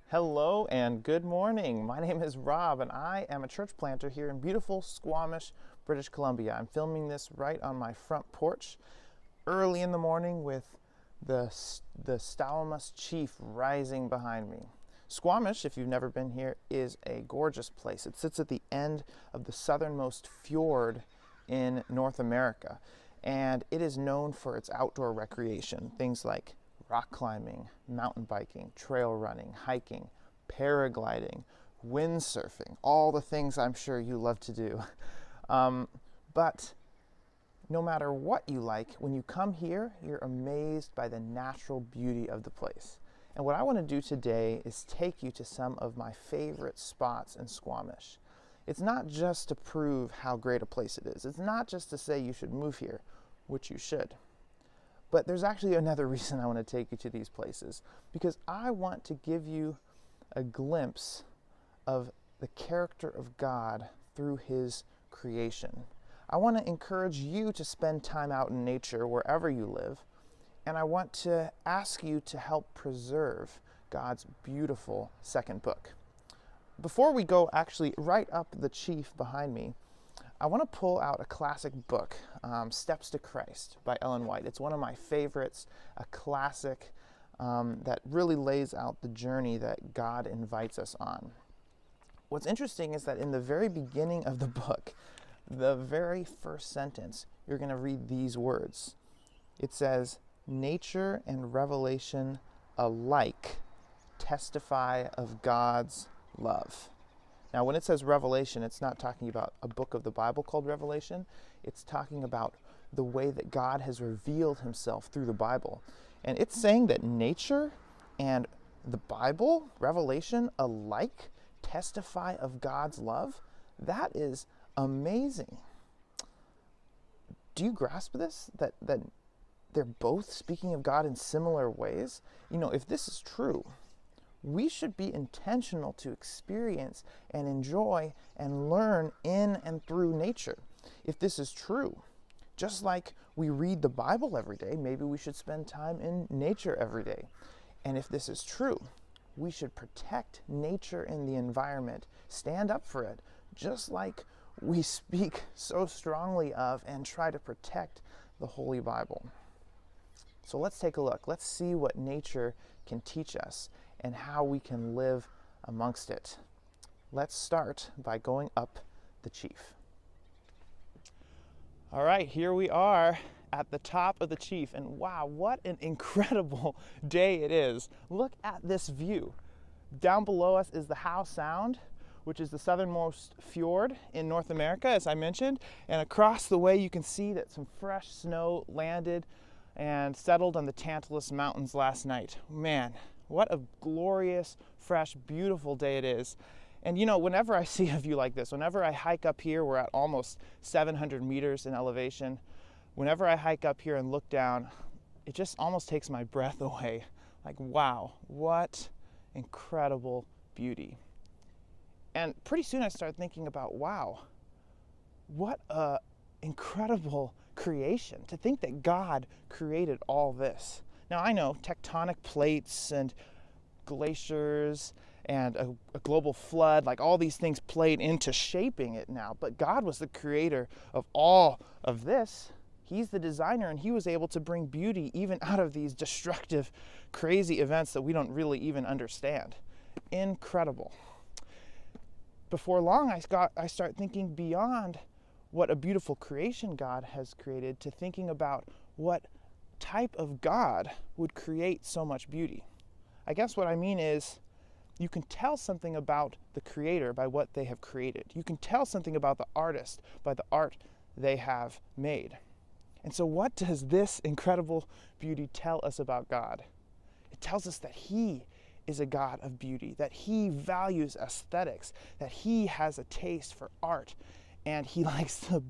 Hello and good morning. My name is Rob and I am a church planter here in beautiful Squamish, British Columbia. I'm filming this right on my front porch early in the morning with the Squamish Chief rising behind me. Squamish, if you've never been here, is a gorgeous place. It sits at the end of the southernmost fjord in North America, and it is known for its outdoor recreation, things like rock climbing, mountain biking, trail running, hiking, paragliding, windsurfing, all the things I'm sure you love to do. But no matter what you like, when you come here, you're amazed by the natural beauty of the place. And what I want to do today is take you to some of my favorite spots in Squamish. It's not just to prove how great a place it is. It's not just to say you should move here, which you should. But there's actually another reason I want to take you to these places, because I want to give you a glimpse of the character of God through His creation. I want to encourage you to spend time out in nature wherever you live, and I want to ask you to help preserve God's beautiful second book. Before we go actually right up the Chief behind me, I want to pull out a classic book, Steps to Christ by Ellen White. It's one of my favorites, a classic that really lays out the journey that God invites us on. What's interesting is that in the very beginning of the book, the very first sentence, you're going to read these words. It says, "Nature and revelation alike testify of God's love." Now, when it says revelation, it's not talking about a book of the Bible called Revelation. It's talking about the way that God has revealed Himself through the Bible. And it's saying that nature and the Bible, Revelation, alike testify of God's love. That is amazing. Do you grasp this? That they're both speaking of God in similar ways? You know, if this is true, we should be intentional to experience and enjoy and learn in and through nature. If this is true, just like we read the Bible every day, maybe we should spend time in nature every day. And if this is true, we should protect nature and the environment, stand up for it, just like we speak so strongly of and try to protect the Holy Bible. So let's take a look. Let's see what nature can teach us and how we can live amongst it. Let's start by going up the Chief. All right, here we are at the top of the Chief, and wow, what an incredible day it is. Look at this view. Down below us is the Howe Sound, which is the southernmost fjord in North America, as I mentioned, and across the way you can see that some fresh snow landed and settled on the Tantalus Mountains last night. Man, what a glorious, fresh, beautiful day it is. And you know, whenever I see a view like this, whenever I hike up here, we're at almost 700 meters in elevation. Whenever I hike up here and look down, it just almost takes my breath away. Like, wow, what incredible beauty. And pretty soon I start thinking about, wow, what a incredible creation. To think that God created all this. Now, I know tectonic plates and glaciers and a global flood, like all these things played into shaping it now, but God was the creator of all of this. He's the designer, and He was able to bring beauty even out of these destructive, crazy events that we don't really even understand. Incredible. Before long, I start thinking beyond what a beautiful creation God has created to thinking about what type of God would create so much beauty. I guess what I mean is you can tell something about the creator by what they have created. You can tell something about the artist by the art they have made. And so what does this incredible beauty tell us about God? It tells us that He is a God of beauty, that He values aesthetics, that He has a taste for art, and He likes to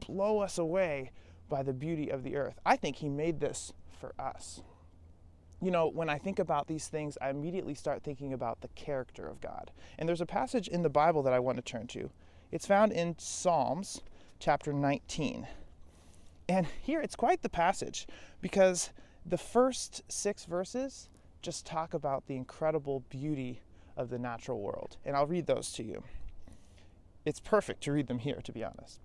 blow us away by the beauty of the earth. I think He made this for us. You know, when I think about these things, I immediately start thinking about the character of God. And there's a passage in the Bible that I want to turn to. It's found in Psalms chapter 19. And here it's quite the passage, because the first 6 verses just talk about the incredible beauty of the natural world. And I'll read those to you. It's perfect to read them here, to be honest.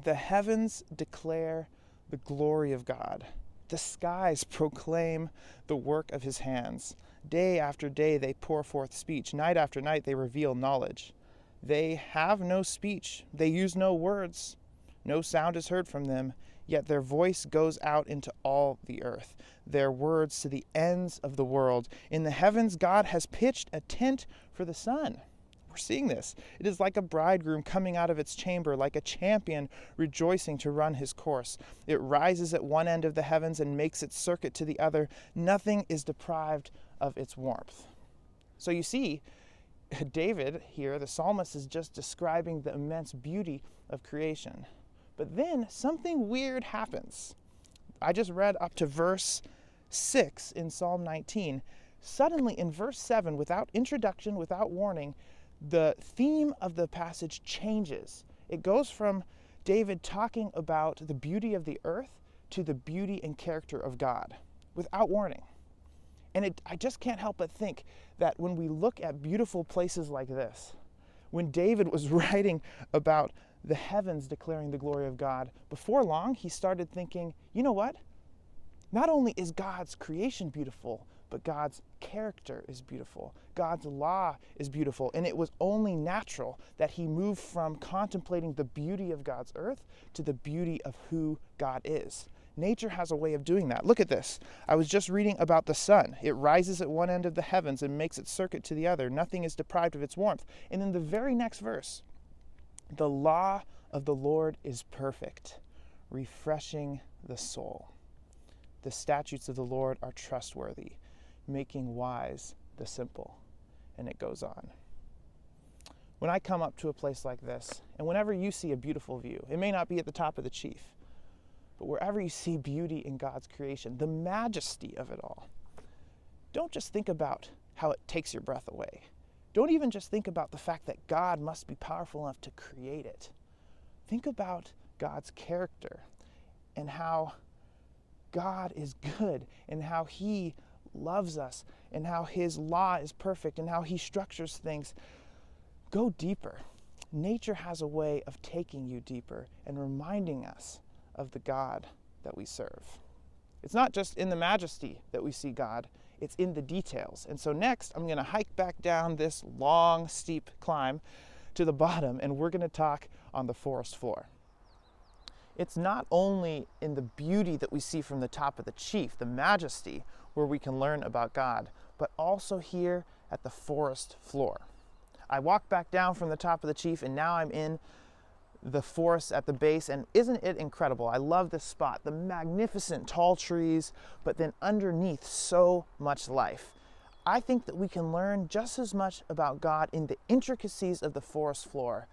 The heavens declare the glory of God. The skies proclaim the work of his hands. Day after day they pour forth speech. Night after night they reveal knowledge. They have no speech. They use no words. No sound is heard from them, yet their voice goes out into all the earth, their words to the ends of the world. In the heavens God has pitched a tent for the sun. We're seeing this. It is like a bridegroom coming out of its chamber, like a champion rejoicing to run his course. It rises at one end of the heavens and makes its circuit to the other. Nothing is deprived of its warmth. So you see, David here, the psalmist, is just describing the immense beauty of creation. But then something weird happens. I just read up to verse 6 in Psalm 19. Suddenly in verse 7, without introduction, without warning, the theme of the passage changes. It goes from David talking about the beauty of the earth to the beauty and character of God, without warning. And I just can't help but think that when we look at beautiful places like this, when David was writing about the heavens declaring the glory of God, before long he started thinking, you know what? Not only is God's creation beautiful, but God's character is beautiful. God's law is beautiful. And it was only natural that he moved from contemplating the beauty of God's earth to the beauty of who God is. Nature has a way of doing that. Look at this. I was just reading about the sun. It rises at one end of the heavens and makes its circuit to the other. Nothing is deprived of its warmth. And in the very next verse, the law of the Lord is perfect, refreshing the soul. The statutes of the Lord are trustworthy, making wise the simple. And it goes on. When I come up to a place like this, and whenever you see a beautiful view, it may not be at the top of the Chief, but wherever you see beauty in God's creation, the majesty of it all, don't just think about how it takes your breath away. Don't even just think about the fact that God must be powerful enough to create it. Think about God's character and how God is good and how he loves us and how his law is perfect and how he structures things. Go deeper. Nature has a way of taking you deeper and reminding us of the God that we serve. It's not just in the majesty that we see God, it's in the details. And so next, I'm going to hike back down this long, steep climb to the bottom, and we're going to talk on the forest floor. It's not only in the beauty that we see from the top of the Chief, the majesty, where we can learn about God, but also here at the forest floor. I walked back down from the top of the Chief, and now I'm in the forest at the base, and isn't it incredible? I love this spot, the magnificent tall trees, but then underneath so much life. I think that we can learn just as much about God in the intricacies of the forest floor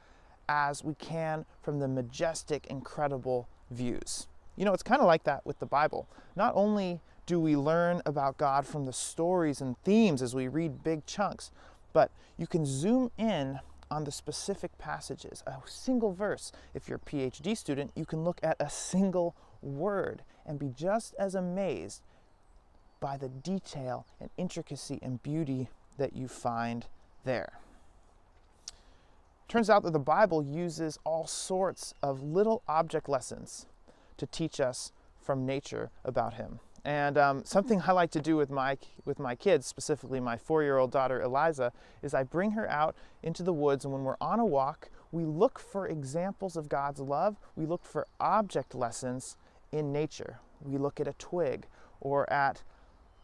as we can from the majestic, incredible views. You know, it's kind of like that with the Bible. Not only do we learn about God from the stories and themes as we read big chunks, but you can zoom in on the specific passages, a single verse. If you're a PhD student, you can look at a single word and be just as amazed by the detail and intricacy and beauty that you find there. Turns out that the Bible uses all sorts of little object lessons to teach us from nature about him. And something I like to do with my kids, specifically my 4-year-old daughter Eliza, is I bring her out into the woods, and when we're on a walk, we look for examples of God's love. We look for object lessons in nature. We look at a twig, or at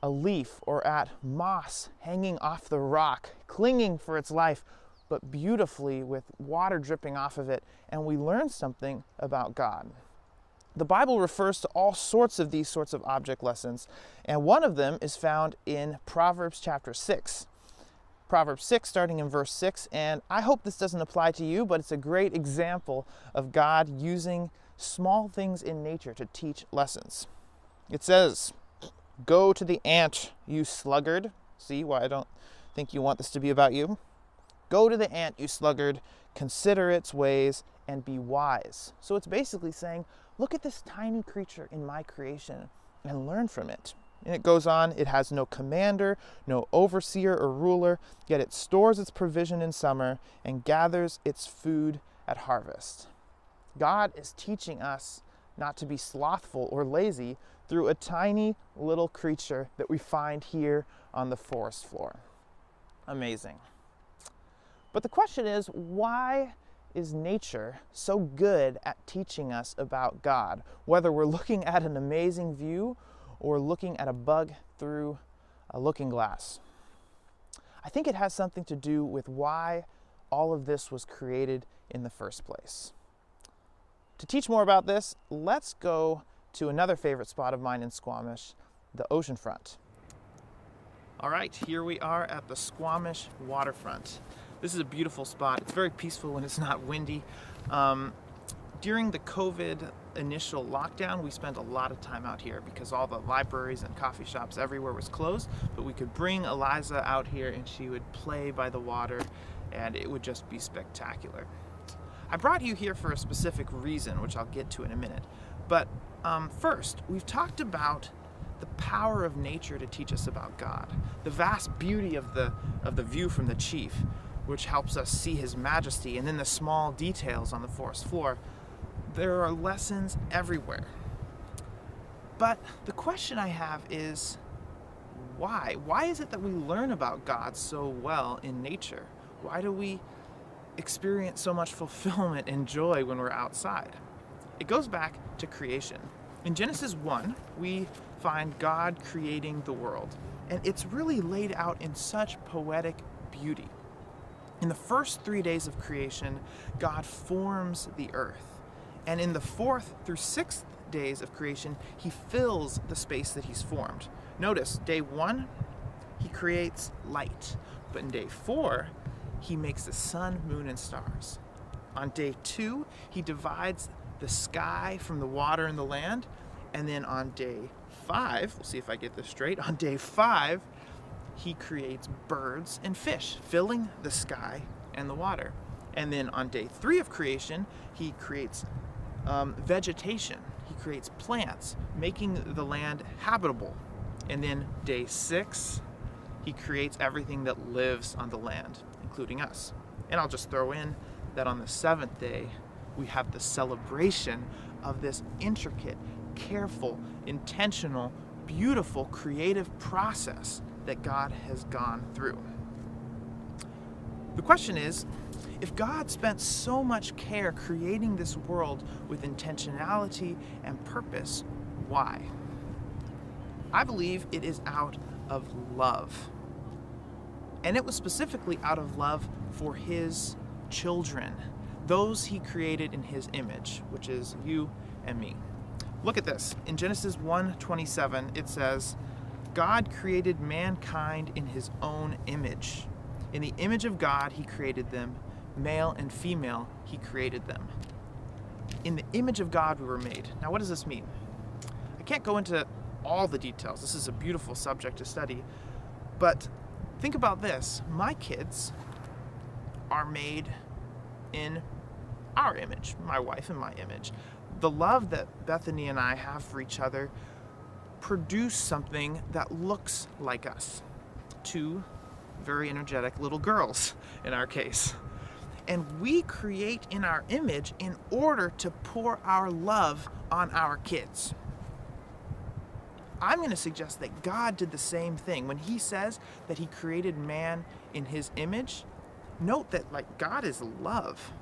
a leaf, or at moss hanging off the rock, clinging for its life, but beautifully with water dripping off of it, and we learn something about God. The Bible refers to all sorts of these sorts of object lessons, and one of them is found in Proverbs chapter 6. Proverbs 6, starting in verse 6, and I hope this doesn't apply to you, but it's a great example of God using small things in nature to teach lessons. It says, "Go to the ant, you sluggard." See why I don't think you want this to be about you? "Go to the ant, you sluggard, consider its ways, and be wise." So it's basically saying, look at this tiny creature in my creation and learn from it. And it goes on, it has no commander, no overseer or ruler, yet it stores its provision in summer and gathers its food at harvest. God is teaching us not to be slothful or lazy through a tiny little creature that we find here on the forest floor. Amazing. But the question is, why is nature so good at teaching us about God, whether we're looking at an amazing view or looking at a bug through a looking glass? I think it has something to do with why all of this was created in the first place. To teach more about this, let's go to another favorite spot of mine in Squamish, the oceanfront. All right, here we are at the Squamish waterfront. This is a beautiful spot. It's very peaceful when it's not windy. During the COVID initial lockdown, we spent a lot of time out here because all the libraries and coffee shops everywhere was closed, but we could bring Eliza out here and she would play by the water and it would just be spectacular. I brought you here for a specific reason, which I'll get to in a minute. But first, we've talked about the power of nature to teach us about God, the vast beauty of the view from the chief, which helps us see his majesty, and then the small details on the forest floor. There are lessons everywhere. But the question I have is, why? Why is it that we learn about God so well in nature? Why do we experience so much fulfillment and joy when we're outside? It goes back to creation. In Genesis 1, we find God creating the world, and it's really laid out in such poetic beauty. In the first 3 days of creation, God forms the earth. And in the 4th through 6th days of creation, he fills the space that he's formed. Notice, day 1, he creates light. But in day 4, he makes the sun, moon, and stars. On day 2, he divides the sky from the water and the land. And then on day 5, we'll see if I get this straight, on day 5, he creates birds and fish, filling the sky and the water. And then on day 3 of creation, he creates vegetation. He creates plants, making the land habitable. And then day 6, he creates everything that lives on the land, including us. And I'll just throw in that on the 7th day, we have the celebration of this intricate, careful, intentional, beautiful, creative process that God has gone through. The question is, if God spent so much care creating this world with intentionality and purpose, why? I believe it is out of love. And it was specifically out of love for his children, those he created in his image, which is you and me. Look at this. In Genesis 1:27, it says, God created mankind in his own image. In the image of God, he created them. Male and female, he created them. In the image of God, we were made. Now, what does this mean? I can't go into all the details. This is a beautiful subject to study. But think about this. My kids are made in our image, my wife and my image. The love that Bethany and I have for each other produce something that looks like us. 2 very energetic little girls in our case. And we create in our image in order to pour our love on our kids. I'm going to suggest that God did the same thing. When he says that he created man in his image, note that God is love.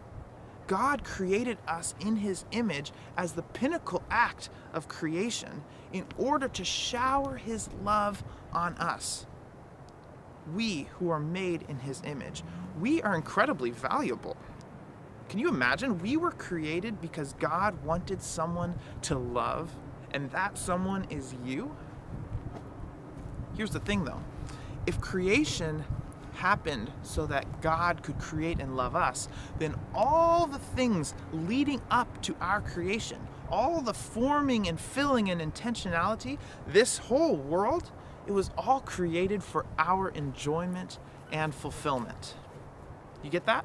God created us in his image as the pinnacle act of creation in order to shower his love on us. We who are made in his image, we are incredibly valuable. Can you imagine? We were created because God wanted someone to love, and that someone is you. Here's the thing though. If creation happened so that God could create and love us, then all the things leading up to our creation, all the forming and filling and intentionality, this whole world, it was all created for our enjoyment and fulfillment. You get that?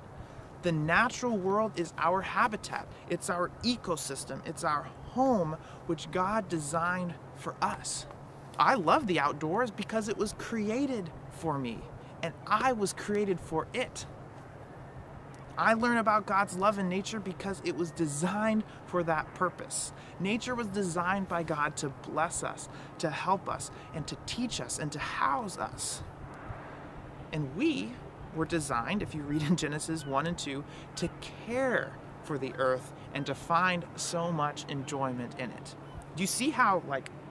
The natural world is our habitat. It's our ecosystem. It's our home, which God designed for us. I love the outdoors because it was created for me, and I was created for it. I learn about God's love in nature because it was designed for that purpose. Nature was designed by God to bless us, to help us, and to teach us, and to house us. And we were designed, if you read in Genesis 1 and 2, to care for the earth and to find so much enjoyment in it. Do you see how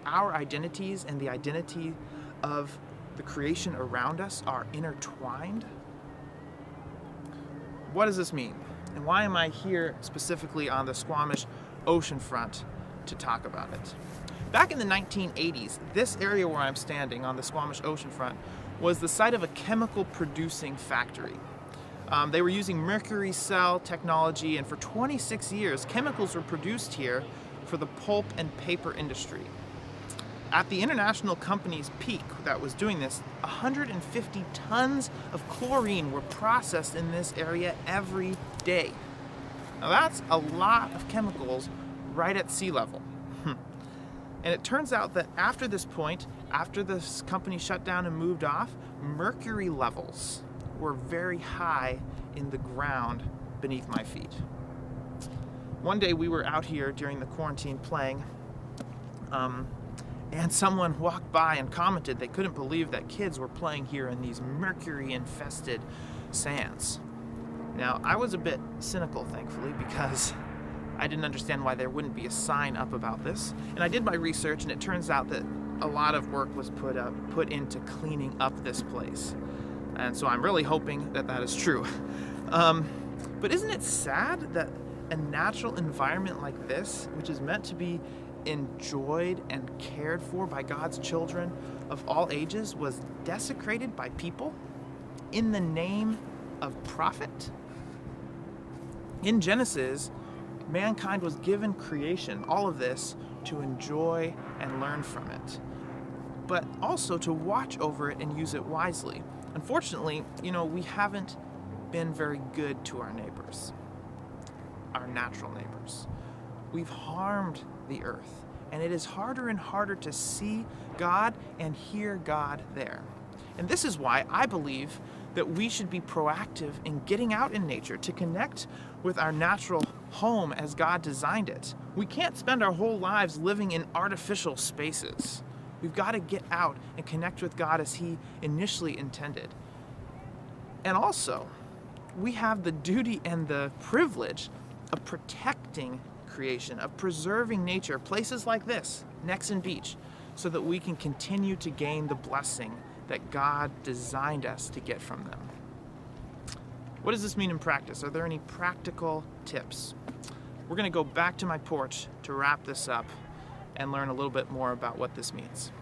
our identities and the identity of the creation around us are intertwined? What does this mean? And why am I here specifically on the Squamish oceanfront to talk about it? Back in the 1980s, this area where I'm standing on the Squamish oceanfront was the site of a chemical producing factory. They were using mercury cell technology, and for 26 years, chemicals were produced here for the pulp and paper industry. At the international company's peak that was doing this, 150 tons of chlorine were processed in this area every day. Now that's a lot of chemicals right at sea level. And it turns out that after this point, after this company shut down and moved off, mercury levels were very high in the ground beneath my feet. One day we were out here during the quarantine playing, and someone walked by and commented they couldn't believe that kids were playing here in these mercury-infested sands. Now, I was a bit cynical, thankfully, because I didn't understand why there wouldn't be a sign up about this. And I did my research, and it turns out that a lot of work was put into cleaning up this place. And so I'm really hoping that that is true. But isn't it sad that a natural environment like this, which is meant to be enjoyed and cared for by God's children of all ages, was desecrated by people in the name of profit? In Genesis, mankind was given creation, all of this, to enjoy and learn from it, but also to watch over it and use it wisely. Unfortunately, we haven't been very good to our neighbors, our natural neighbors. We've harmed the earth, and it is harder and harder to see God and hear God there. And this is why I believe that we should be proactive in getting out in nature to connect with our natural home as God designed it. We can't spend our whole lives living in artificial spaces. We've got to get out and connect with God as He initially intended. And also, we have the duty and the privilege of protecting creation, of preserving nature, places like this, Nexon Beach, so that we can continue to gain the blessing that God designed us to get from them. What does this mean in practice? Are there any practical tips? We're going to go back to my porch to wrap this up and learn a little bit more about what this means.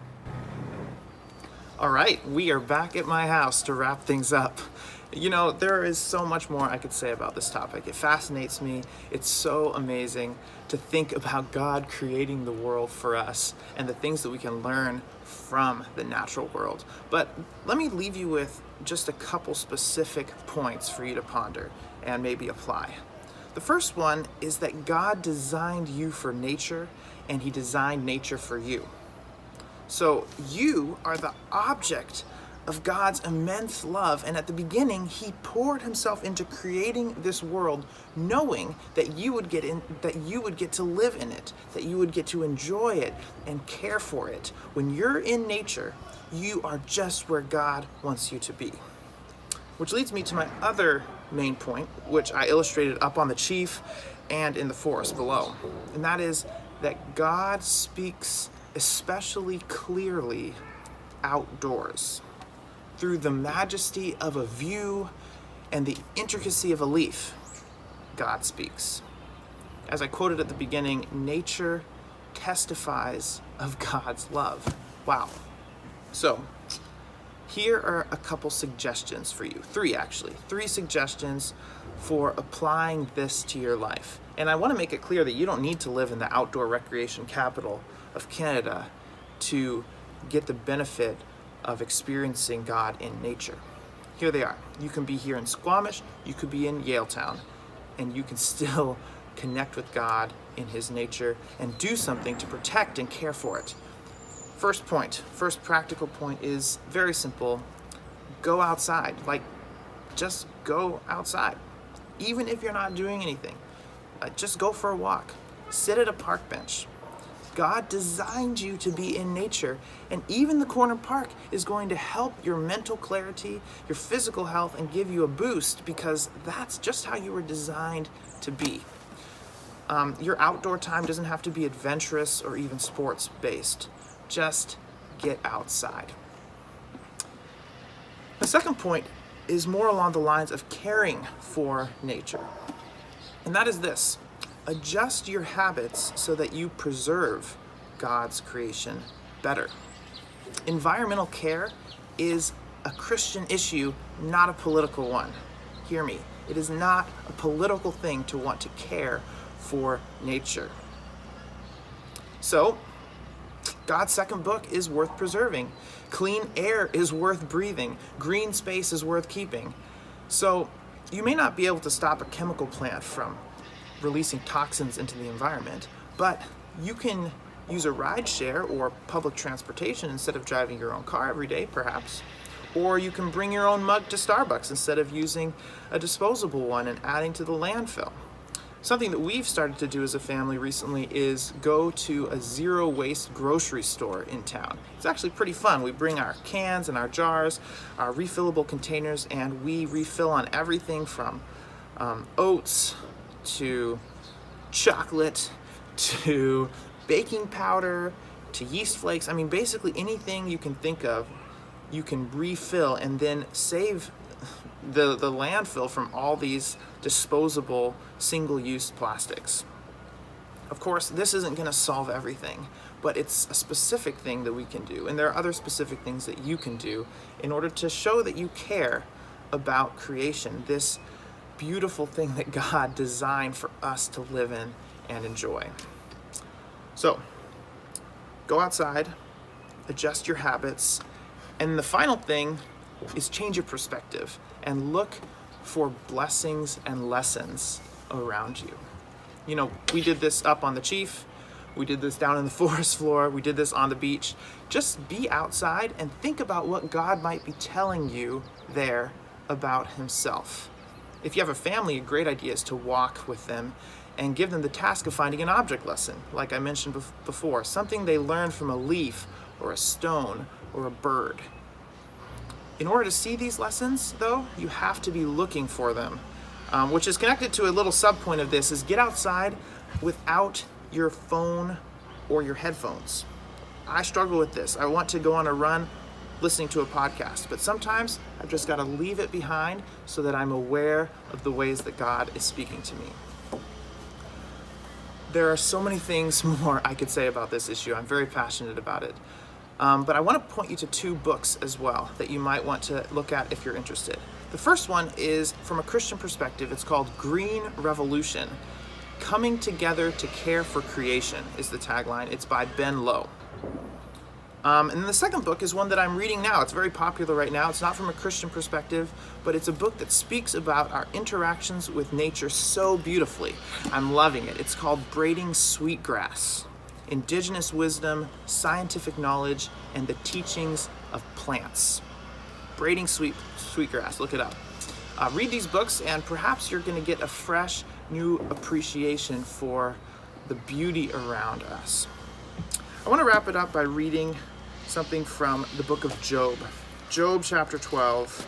All right, we are back at my house to wrap things up. There is so much more I could say about this topic. It fascinates me. It's so amazing to think about God creating the world for us and the things that we can learn from the natural world. But let me leave you with just a couple specific points for you to ponder and maybe apply. The first one is that God designed you for nature, and He designed nature for you. So you are the object of God's immense love, and at the beginning He poured Himself into creating this world, knowing that you would get to live in it, that you would get to enjoy it and care for it. When you're in nature, you are just where God wants you to be. Which leads me to my other main point, which I illustrated up on the chief and in the forest below, and that is that God speaks especially clearly outdoors, through the majesty of a view and the intricacy of a leaf. God speaks. As I quoted at the beginning, nature testifies of God's love. Wow. So, here are a couple suggestions for you. Three suggestions for applying this to your life. And I want to make it clear that you don't need to live in the outdoor recreation capital of Canada to get the benefit of experiencing God in nature. Here they are. You can be here in Squamish, you could be in Yaletown, and you can still connect with God in His nature and do something to protect and care for it. First practical point is very simple. Go outside. Just go outside. Even if you're not doing anything, just go for a walk. Sit at a park bench. God designed you to be in nature, and even the corner park is going to help your mental clarity, your physical health, and give you a boost, because that's just how you were designed to be. Your outdoor time doesn't have to be adventurous or even sports-based. Just get outside. The second point is more along the lines of caring for nature, and that is this. Adjust your habits so that you preserve God's creation better. Environmental care is a Christian issue, not a political one. Hear me. It is not a political thing to want to care for nature. So, God's second book is worth preserving. Clean air is worth breathing. Green space is worth keeping. So, you may not be able to stop a chemical plant from releasing toxins into the environment, but you can use a ride share or public transportation instead of driving your own car every day, perhaps. Or you can bring your own mug to Starbucks instead of using a disposable one and adding to the landfill. Something that we've started to do as a family recently is go to a zero-waste grocery store in town. It's actually pretty fun. We bring our cans and our jars, our refillable containers, and we refill on everything from oats to chocolate, to baking powder, to yeast flakes. I mean, basically anything you can think of, you can refill and then save the landfill from all these disposable single-use plastics. Of course, this isn't going to solve everything, but it's a specific thing that we can do. And there are other specific things that you can do in order to show that you care about creation, this beautiful thing that God designed for us to live in and enjoy. So, go outside, adjust your habits, and the final thing is change your perspective and look for blessings and lessons around you. You know, we did this up on the Chief, we did this down in the forest floor, we did this on the beach. Just be outside and think about what God might be telling you there about himself. If you have a family, a great idea is to walk with them and give them the task of finding an object lesson, like I mentioned before, something they learned from a leaf or a stone or a bird. In order to see these lessons, though, you have to be looking for them, which is connected to a little sub-point of this, is get outside without your phone or your headphones. I struggle with this. I want to go on a run listening to a podcast, but sometimes I've just got to leave it behind so that I'm aware of the ways that God is speaking to me. There are so many things more I could say about this issue. I'm very passionate about it. But I want to point you to two books as well that you might want to look at if you're interested. The first one is from a Christian perspective. It's called Green Revolution. Coming Together to Care for Creation is the tagline. It's by Ben Lowe. And then the second book is one that I'm reading now. It's very popular right now. It's not from a Christian perspective, but it's a book that speaks about our interactions with nature so beautifully. I'm loving it. It's called Braiding Sweetgrass: Indigenous Wisdom, Scientific Knowledge, and the Teachings of Plants. Braiding Sweetgrass, look it up. Read these books and perhaps you're going to get a fresh, new appreciation for the beauty around us. I want to wrap it up by reading something from the book of Job. Job chapter 12,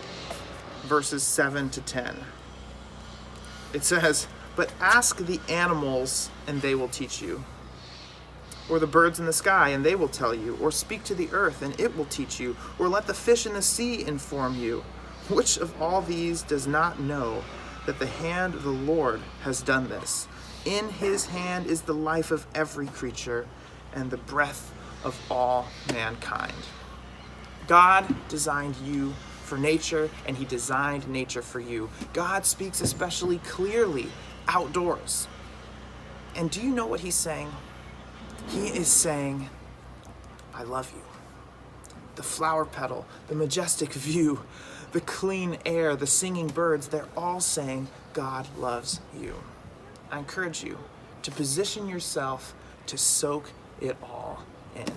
verses 7 to 10. It says, "But ask the animals and they will teach you, or the birds in the sky and they will tell you, or speak to the earth and it will teach you, or let the fish in the sea inform you. Which of all these does not know that the hand of the Lord has done this? In his hand is the life of every creature and the breath of all mankind." God designed you for nature, and he designed nature for you. God speaks especially clearly outdoors. And do you know what he's saying? He is saying, I love you. The flower petal, the majestic view, the clean air, the singing birds, they're all saying God loves you. I encourage you to position yourself to soak it all in.